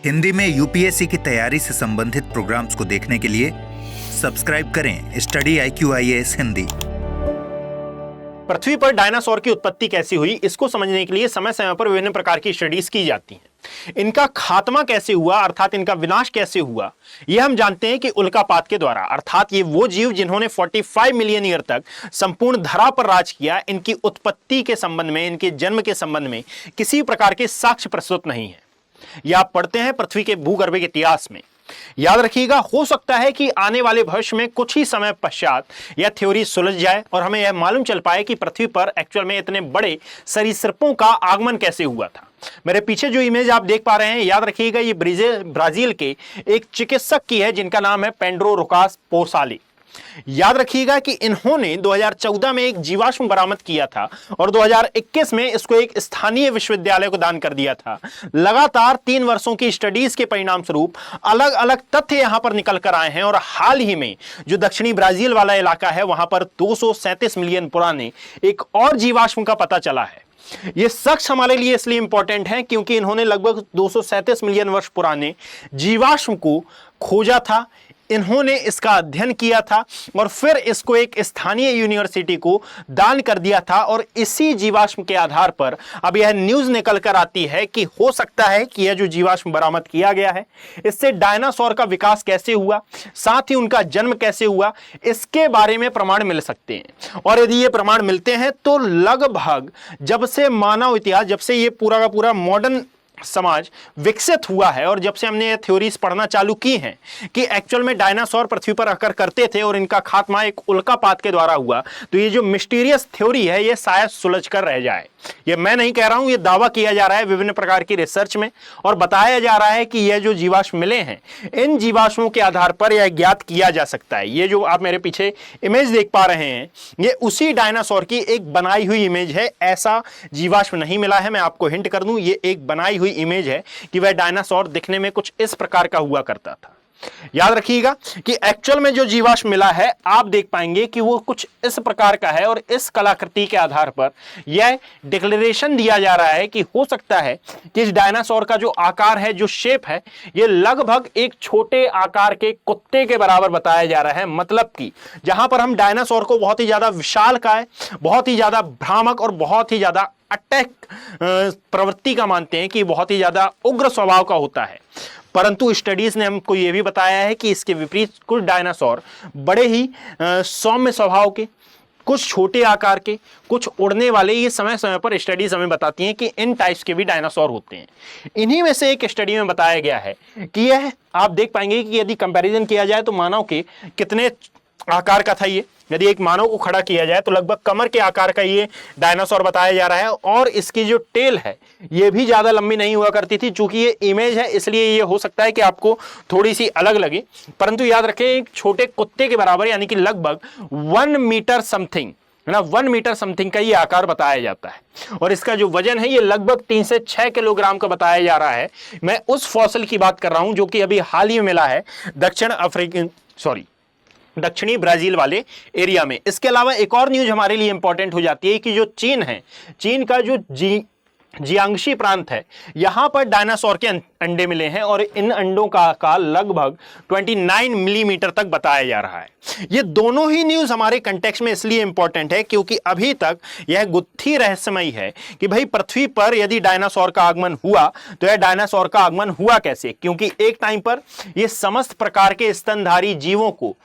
हिंदी में यूपीएससी की तैयारी से संबंधित प्रोग्राम्स को देखने के लिए सब्सक्राइब करें स्टडी IQIAS हिंदी। पृथ्वी पर डायनासोर की उत्पत्ति कैसी हुई, इसको समझने के लिए समय समय पर विभिन्न प्रकार की स्टडीज की जाती हैं। इनका खात्मा कैसे हुआ, अर्थात इनका विनाश कैसे हुआ, यह हम जानते हैं कि उल्कापात के द्वारा, अर्थात ये वो जीव जिन्होंने 45 मिलियन ईयर तक संपूर्ण धरा पर राज किया, इनकी उत्पत्ति के संबंध में, इनके जन्म के संबंध में किसी प्रकार के साक्ष्य प्रस्तुत नहीं है। यह आप पढ़ते हैं पृथ्वी के भूगर्भ के इतिहास में। याद रखिएगा, हो सकता है कि आने वाले भविष्य में कुछ ही समय पश्चात यह थ्योरी सुलझ जाए और हमें यह मालूम चल पाए कि पृथ्वी पर एक्चुअल में इतने बड़े सरीसृपों का आगमन कैसे हुआ था। मेरे पीछे जो इमेज आप देख पा रहे हैं, याद रखिएगा, ये ब्राजील के एक चिकित्सक की है जिनका नाम है पेड्रो रुकास पोसाली। याद रखिएगा कि इन्होंने 2014 में एक जीवाश्म बरामद किया था और 2021 में इसको एक स्थानीय विश्वविद्यालय को दान कर दिया था। लगातार 3 वर्षों की स्टडीज के परिणाम स्वरूप अलग अलग तथ्य यहां पर निकल कर आए हैं और हाल ही में जो दक्षिणी ब्राजील वाला इलाका है, वहां पर 237 मिलियन पुराने एक और जीवाश्म का पता चला है। यह शख्स हमारे लिए इसलिए इंपॉर्टेंट है क्योंकि इन्होंने लगभग 237 मिलियन वर्ष पुराने जीवाश्म को खोजा था, इन्होंने इसका अध्ययन किया था और फिर इसको एक स्थानीय यूनिवर्सिटी को दान कर दिया था। और इसी जीवाश्म के आधार पर अब यह न्यूज निकल कर आती है कि हो सकता है कि यह जो जीवाश्म बरामद किया गया है, इससे डायनासोर का विकास कैसे हुआ, साथ ही उनका जन्म कैसे हुआ, इसके बारे में प्रमाण मिल सकते हैं। और यदि ये प्रमाण मिलते हैं तो लगभग जब से मानव इतिहास, जब से ये पूरा का पूरा मॉडर्न समाज विकसित हुआ है और जब से हमने ये थ्योरीज पढ़ना चालू की हैं कि एक्चुअल में डायनासोर पृथ्वी पर आकर करते थे और इनका खात्मा एक उल्कापात के द्वारा हुआ, तो ये जो मिस्टीरियस थ्योरी है ये शायद सुलझ कर रह जाए। ये मैं नहीं कह रहा हूं, ये दावा किया जा रहा है विभिन्न प्रकार की रिसर्च में और बताया जा रहा है कि ये जो जीवाश्म मिले हैं, इन जीवाश्मों के आधार पर यह ज्ञात किया जा सकता है। ये जो आप मेरे पीछे इमेज देख पा रहे हैं, ये उसी डायनासोर की एक बनाई हुई इमेज है। ऐसा जीवाश्म नहीं मिला है, मैं आपको हिंट कर दूं, ये एक बनाई हुई इमेज है कि वह डायनासोर दिखने में कुछ इस प्रकार का हुआ करता था। याद रखिएगा कि एक्चुअल में जो जीवाश्म मिला है, आप देख पाएंगे कि वो कुछ इस प्रकार का है और इस कलाकृति के आधार पर यह डिक्लेरेशन दिया जा रहा है कि हो सकता है कि इस डायनासोर का जो आकार है, जो शेप है, ये लगभग एक छोटे आकार के कुत्ते के बराबर बताया जा रहा है। मतलब कि जहां पर हम डायनासोर को बहुत ही ज्यादा विशालकाय, बहुत ही ज्यादा भ्रामक और बहुत ही ज्यादा अटैक प्रवृत्ति का मानते हैं कि बहुत ही ज्यादा उग्र स्वभाव का होता है, परंतु स्टडीज ने हमको यह भी बताया है कि इसके विपरीत कुछ डायनासोर बड़े ही सौम्य स्वभाव के, कुछ छोटे आकार के, कुछ उड़ने वाले, ये समय समय पर स्टडीज हमें बताती हैं कि इन टाइप्स के भी डायनासोर होते हैं। इन्हीं में से एक स्टडी में बताया गया है कि यह आप देख पाएंगे कि यदि कंपैरिजन किया जाए तो मानव के कितने आकार का था ये। यदि एक मानव को खड़ा किया जाए तो लगभग कमर के आकार का ये डायनासोर बताया जा रहा है और इसकी जो टेल है ये भी ज्यादा लंबी नहीं हुआ करती थी। चूंकि ये इमेज है इसलिए ये हो सकता है कि आपको थोड़ी सी अलग लगे, परंतु याद रखें एक छोटे कुत्ते के बराबर, यानी कि लगभग 1 मीटर समथिंग, है ना, 1 मीटर समथिंग का ये आकार बताया जाता है। और इसका जो वजन है ये लगभग 3 से 6 किलोग्राम का बताया जा रहा है। मैं उस फॉसिल की बात कर रहा हूं जो कि अभी हाल ही में मिला है दक्षिणी ब्राजील वाले एरिया में। इसके अलावा एक और न्यूज हमारे लिए इंपॉर्टेंट हो जाती है कि जो चीन है, चीन का जो जियांग्शी प्रांत है, यहां पर डायनासोर के अंडे मिले हैं और इन अंडों का आकार लगभग 29 मिलीमीटर तक बताया जा रहा है। ये दोनों ही न्यूज हमारे कंटेक्स्ट में इसलिए इंपॉर्टेंट है क्योंकि अभी तक यह गुत्थी रहस्यमयी है कि भाई पृथ्वी पर यदि डायनासोर का आगमन हुआ तो यह डायनासोर का आगमन हुआ कैसे, क्योंकि एक टाइम पर यह समस्त प्रकार के स्तनधारी जीवों को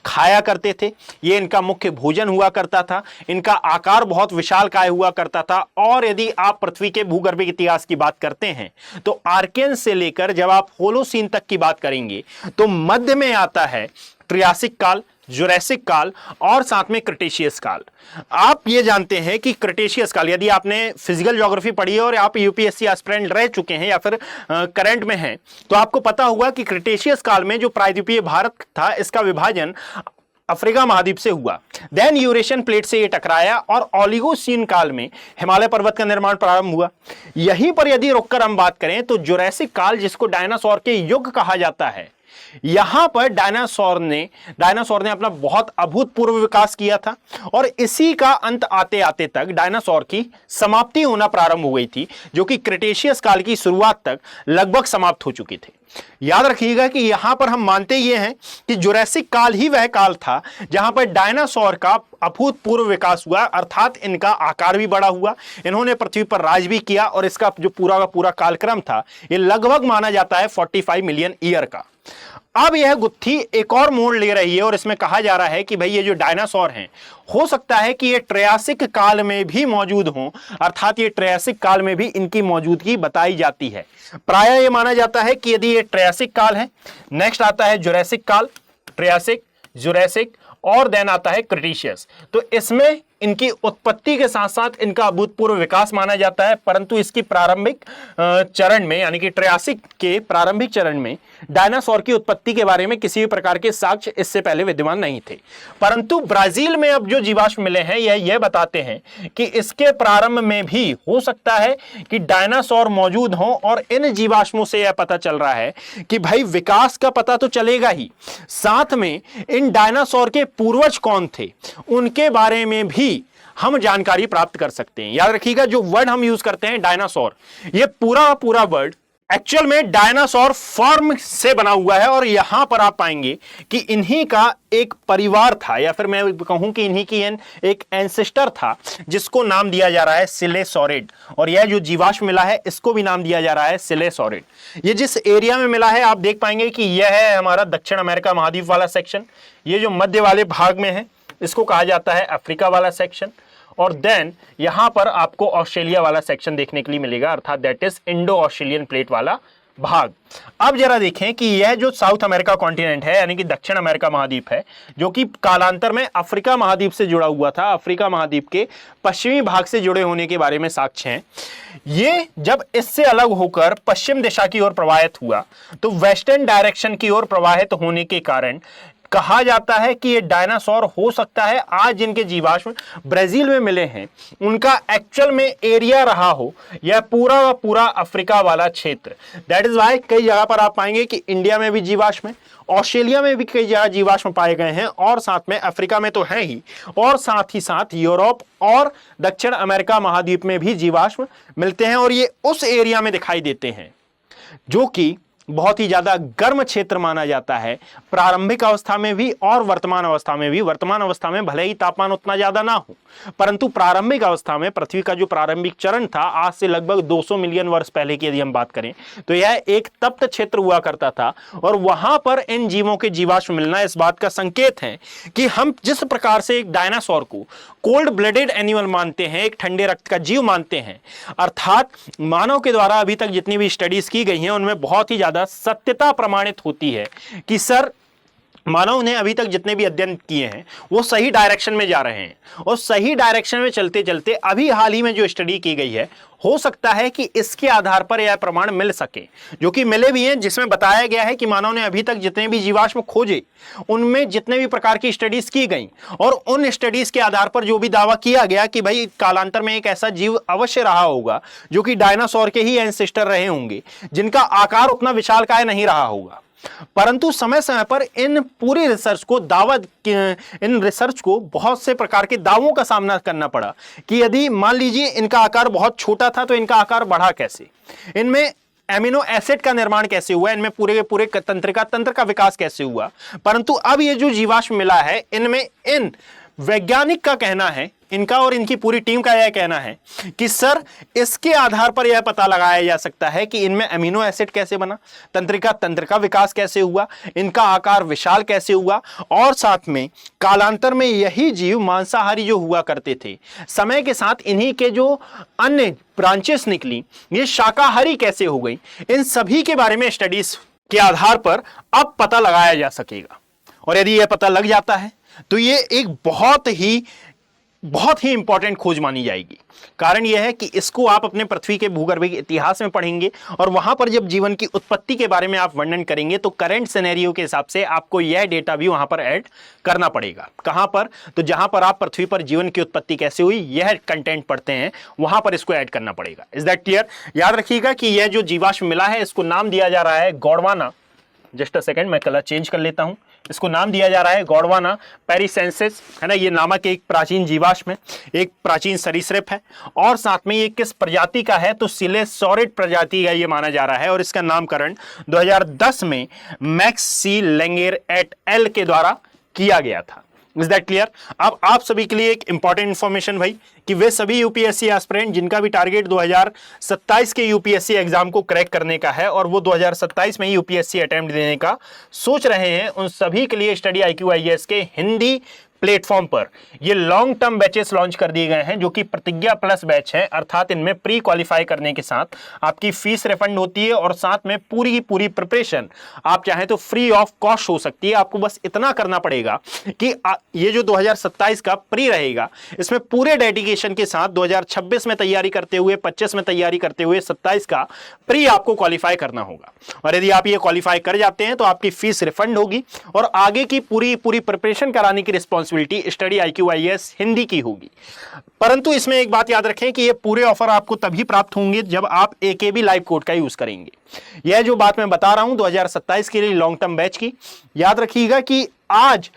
खाया करते थे, ये इनका मुख्य भोजन हुआ करता था, इनका आकार बहुत विशालकाय हुआ करता था। और यदि आप पृथ्वी के भूगर्भिक इतिहास की बात करते हैं तो आर्कियन से लेकर जब आप होलोसीन तक की बात करेंगे तो मध्य में आता है ट्रियासिक काल, जुरैसिक काल और साथ में क्रिटेशियस काल। आप ये जानते हैं कि क्रिटेशियस काल, यदि आपने फिजिकल ज्योग्राफी पढ़ी है और आप यूपीएससी एस्पिरेंट रह चुके हैं या फिर करंट में हैं, तो आपको पता होगा कि क्रिटेशियस काल में जो प्रायद्वीपीय भारत था, इसका विभाजन अफ्रीका महाद्वीप से हुआ, देन यूरेशियन प्लेट से ये टकराया और ओलिगोसीन काल में हिमालय पर्वत का निर्माण प्रारंभ हुआ। यहीं पर यदि रुककर हम बात करें तो जुरैसिक काल, जिसको डायनासोर के युग कहा जाता है, यहां पर डायनासोर ने अपना बहुत अभूतपूर्व विकास किया था और इसी का अंत आते आते तक डायनासोर की समाप्ति होना प्रारंभ हो गई थी, जो कि क्रिटेशियस काल की शुरुआत तक लगभग समाप्त हो चुकी थी। याद रखिएगा कि यहां पर हम मानते ये हैं कि जुरासिक काल ही वह काल था जहां पर डायनासोर का अभूतपूर्व विकास हुआ, अर्थात इनका आकार भी बड़ा हुआ, इन्होंने पृथ्वी पर राज भी किया और इसका जो पूरा का पूरा कालक्रम था ये लगभग माना जाता है 45 मिलियन ईयर का। अब यह गुत्थी एक और मोड़ ले रही है और इसमें कहा जा रहा है कि भाई ये जो डायनासोर हैं हो सकता है कि ये ट्रयासिक काल में भी मौजूद हों, अर्थात ये ट्रयासिक काल में भी इनकी मौजूदगी बताई जाती है। प्रायः ये माना जाता है कि यदि ये ट्रयासिक काल है, नेक्स्ट आता है जुरासिक काल, ट्रयासिक, जुरासिक और देन आता है क्रिटेशियस। तो इसमें इनकी उत्पत्ति के साथ साथ इनका अभूतपूर्व विकास माना जाता है, परंतु इसकी प्रारंभिक चरण में यानी कि ट्रयासिक के प्रारंभिक चरण में डायनासोर की उत्पत्ति के बारे में किसी भी प्रकार के साक्ष्य इससे पहले विद्यमान नहीं थे। परंतु ब्राजील में अब जो जीवाश्म मिले हैं यह बताते हैं कि इसके प्रारंभ में भी हो सकता है कि डायनासोर मौजूद हों और इन जीवाश्मों से यह पता चल रहा है कि भाई विकास का पता तो चलेगा ही, साथ में इन डायनासोर के पूर्वज कौन थे उनके बारे में भी हम जानकारी प्राप्त कर सकते हैं। याद रखिएगा जो वर्ड हम यूज करते हैं डायनासोर, ये पूरा वर्ड एक्चुअल में डायनासोर फॉर्म से बना हुआ है और यहां पर आप पाएंगे कि इन्हीं का एक परिवार था, या फिर मैं कहूं कि इन्हीं की एक एंसेस्टर था जिसको नाम दिया जा रहा है सिलेसॉरिड, और यह जो जीवाश्म मिला है इसको भी नाम दिया जा रहा है सिलेसॉरिड। ये जिस एरिया में मिला है आप देख पाएंगे कि यह है हमारा दक्षिण अमेरिका महाद्वीप वाला सेक्शन, ये जो मध्य वाले भाग में है इसको कहा जाता है अफ्रीका वाला सेक्शन, और देन यहां पर आपको ऑस्ट्रेलिया वाला सेक्शन देखने के लिए मिलेगा, अर्थात that is Indo Australian plate वाला भाग। अब जरा देखें कि यह जो साउथ अमेरिका कॉन्टिनेंट है यानी कि दक्षिण अमेरिका महाद्वीप है, जो कि कालांतर में अफ्रीका महाद्वीप से जुड़ा हुआ था, अफ्रीका महाद्वीप के पश्चिमी भाग से जुड़े होने के बारे में साक्ष्य हैं। ये जब इससे अलग होकर पश्चिम दिशा की ओर प्रवाहित हुआ तो वेस्टर्न डायरेक्शन की ओर प्रवाहित होने के कारण कहा जाता है कि ये डायनासोर हो सकता है आज जिनके जीवाश्म ब्राजील में मिले हैं उनका एक्चुअल में एरिया रहा हो यह पूरा अफ्रीका वाला क्षेत्र। दैट इज वाई कई जगह पर आप पाएंगे कि इंडिया में भी जीवाश्म है, ऑस्ट्रेलिया में भी कई जगह जीवाश्म पाए गए हैं, और साथ में अफ्रीका में तो है ही, और साथ ही साथ यूरोप और दक्षिण अमेरिका महाद्वीप में भी जीवाश्म मिलते हैं, और ये उस एरिया में दिखाई देते हैं जो कि बहुत ही ज्यादा गर्म क्षेत्र माना जाता है प्रारंभिक अवस्था में भी और वर्तमान अवस्था में भी। वर्तमान अवस्था में भले ही तापमान उतना ज्यादा ना हो, परंतु प्रारंभिक अवस्था में पृथ्वी का जो प्रारंभिक चरण था आज से लगभग 200 मिलियन वर्ष पहले की यदि हम बात करें तो यह एक तप्त क्षेत्र हुआ करता था, और वहां पर इन जीवों के जीवाश्म मिलना इस बात का संकेत है कि हम जिस प्रकार से एक डायनासोर को कोल्ड ब्लडेड एनिमल मानते हैं, एक ठंडे रक्त का जीव मानते हैं, अर्थात मानव के द्वारा अभी तक जितनी भी स्टडीज की गई हैं उनमें बहुत ही ज्यादा सत्यता प्रमाणित होती है कि सर मानव ने अभी तक जितने भी अध्ययन किए हैं वो सही डायरेक्शन में जा रहे हैं, और सही डायरेक्शन में चलते चलते अभी हाल ही में जो स्टडी की गई है हो सकता है कि इसके आधार पर यह प्रमाण मिल सके, जो कि मिले भी हैं, जिसमें बताया गया है कि मानव ने अभी तक जितने भी जीवाश्म खोजे उनमें जितने भी प्रकार की स्टडीज की गई और उन स्टडीज के आधार पर जो भी दावा किया गया कि भाई कालांतर में एक ऐसा जीव अवश्य रहा होगा जो कि डायनासोर के ही एंसेस्टर रहे होंगे, जिनका आकार उतना विशालकाय नहीं रहा होगा। परंतु समय समय पर इन पूरी रिसर्च को बहुत से प्रकार के दावों का सामना करना पड़ा कि यदि मान लीजिए इनका आकार बहुत छोटा था तो इनका आकार बढ़ा कैसे, इनमें एमिनो एसिड का निर्माण कैसे हुआ, इनमें पूरे तंत्र का विकास कैसे हुआ। परंतु अब ये जो जीवाश्म मिला है इनमें इन वैज्ञानिक का कहना है, इनका और इनकी पूरी टीम का यह कहना है कि सर इसके आधार पर यह पता लगाया जा सकता है कि इनमें अमीनो एसिड कैसे बना, तंत्र का विकास कैसे हुआ, इनका आकार विशाल कैसे हुआ, और साथ में कालांतर में यही जीव मांसाहारी जो हुआ करते थे समय के साथ इन्हीं के जो अन्य ब्रांचेस निकली ये शाकाहारी कैसे हो गई, इन सभी के बारे में स्टडीज के आधार पर अब पता लगाया जा सकेगा। और यदि यह पता लग जाता है तो ये एक बहुत ही इंपॉर्टेंट खोज मानी जाएगी। कारण यह है कि इसको आप अपने पृथ्वी के भूगर्भिक इतिहास में पढ़ेंगे और वहां पर जब जीवन की उत्पत्ति के बारे में आप वर्णन करेंगे तो करंट सिनेरियो के हिसाब से आपको यह डेटा भी वहां पर ऐड करना पड़ेगा। कहां पर? तो जहां पर आप पृथ्वी पर जीवन की उत्पत्ति कैसे हुई यह कंटेंट पढ़ते हैं वहां पर इसको ऐड करना पड़ेगा। Is that clear? याद रखिएगा कि यह जो जीवाश्म मिला है इसको नाम दिया जा रहा है गोंडवाना जस्ट अ सेकंड, मैं कलर चेंज कर लेता हूं। इसको नाम दिया जा रहा है गॉडवाना पैरिसेंसिस, है ना। ये नामक एक प्राचीन जीवाश्म है, एक प्राचीन सरीसृप है, और साथ में ये किस प्रजाति का है, तो सिलेसॉरिड प्रजाति का ये माना जा रहा है। और इसका नामकरण 2010 में मैक्स सी लेंगेर एट एल के द्वारा किया गया था। Is that clear? अब आप सभी के लिए एक इंपॉर्टेंट इंफॉर्मेशन भाई, कि वे सभी यूपीएससी एस्पिरेंट जिनका भी टारगेट 2027 के यूपीएससी एग्जाम को क्रैक करने का है और वो 2027 में ही यूपीएससी अटेम्प्ट देने का सोच रहे हैं, उन सभी के लिए स्टडी IQ IAS के हिंदी प्लेटफॉर्म पर ये लॉन्ग टर्म बैचेस लॉन्च कर दिए गए हैं, जो कि प्रतिज्ञा प्लस बैच है। अर्थात इनमें प्री क्वालिफाई करने के साथ आपकी फीस रिफंड होती है और साथ में पूरी की पूरी प्रिपरेशन आप चाहें तो फ्री ऑफ कॉस्ट हो सकती है। आपको बस इतना करना पड़ेगा कि ये जो 2027 का प्री रहेगा, इसमें पूरे डेडिकेशन के साथ 2026 में तैयारी करते हुए, 25 में तैयारी करते हुए 27 का प्री आपको क्वालिफाई करना होगा। और यदि आप ये क्वालिफाई कर जाते हैं तो आपकी फीस रिफंड होगी और आगे की पूरी प्रिपरेशन कराने की responsibility study IQ IAS Hindi की होगी। परंतु इसमें एक बात याद रखें कि ये पूरे ऑफर आपको तभी प्राप्त होंगे जब आप AKB लाइव कोड का यूज करेंगे। यह जो बात मैं बता रहा हूं 2027 के लिए लॉन्ग टर्म बैच की, याद रखिएगा कि आज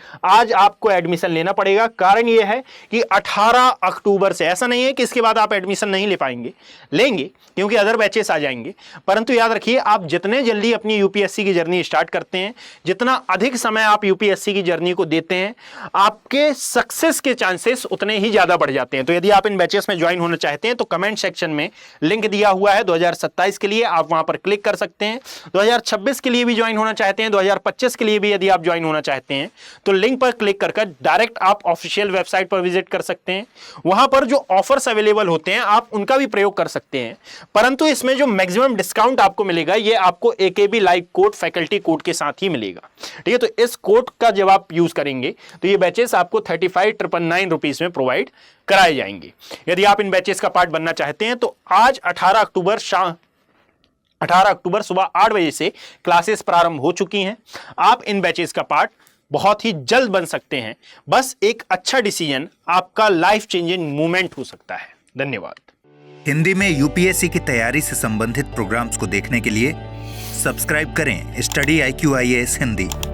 आपको एडमिशन लेना पड़ेगा। कारण यह है कि 18 अक्टूबर से, ऐसा नहीं है कि इसके बाद आप एडमिशन नहीं ले पाएंगे, लेंगे, क्योंकि अदर बैचेस आ जाएंगे। परंतु याद रखिए, आप जितने जल्दी अपनी यूपीएससी की जर्नी स्टार्ट करते हैं, जितना अधिक समय आप यूपीएससी की जर्नी को देते हैं, आपके सक्सेस के चांसेस उतने ही ज्यादा बढ़ जाते हैं। तो यदि आप इन बैचेस में ज्वाइन होना चाहते हैं तो कमेंट सेक्शन में लिंक दिया हुआ है 2027 के लिए, आप वहां पर क्लिक कर सकते हैं। 2026 के लिए भी ज्वाइन होना चाहते हैं, 2025 के लिए भी यदि आप ज्वाइन होना चाहते हैं तो लिंक पर क्लिक कर डायरेक्ट आप ऑफिशियल वेबसाइट पर विजिट कर सकते हैं। वहां पर जो ऑफर्स अवेलेबल होते हैं आप उनका भी प्रयोग कर सकते हैं। परंतु इसमें जो मैक्सिमम डिस्काउंट आपको मिलेगा ये आपको AKB live code faculty code के साथ ही मिलेगा। ठीक है, तो इस कोड का जब आप यूज करेंगे तो ये बैचेस आपको 35,999 रुपीज में प्रोवाइड कराए जाएंगे। यदि आप इन बैचेस का पार्ट बनना चाहते हैं तो आज 18 अक्टूबर सुबह 8 बजे से क्लासेस प्रारंभ हो चुकी हैं। आप इन बैचेस का पार्ट बहुत ही जल्द बन सकते हैं। बस एक अच्छा डिसीजन आपका लाइफ चेंजिंग मूवमेंट हो सकता है। धन्यवाद। हिंदी में यूपीएससी की तैयारी से संबंधित प्रोग्राम्स को देखने के लिए सब्सक्राइब करें स्टडी IQ IAS हिंदी।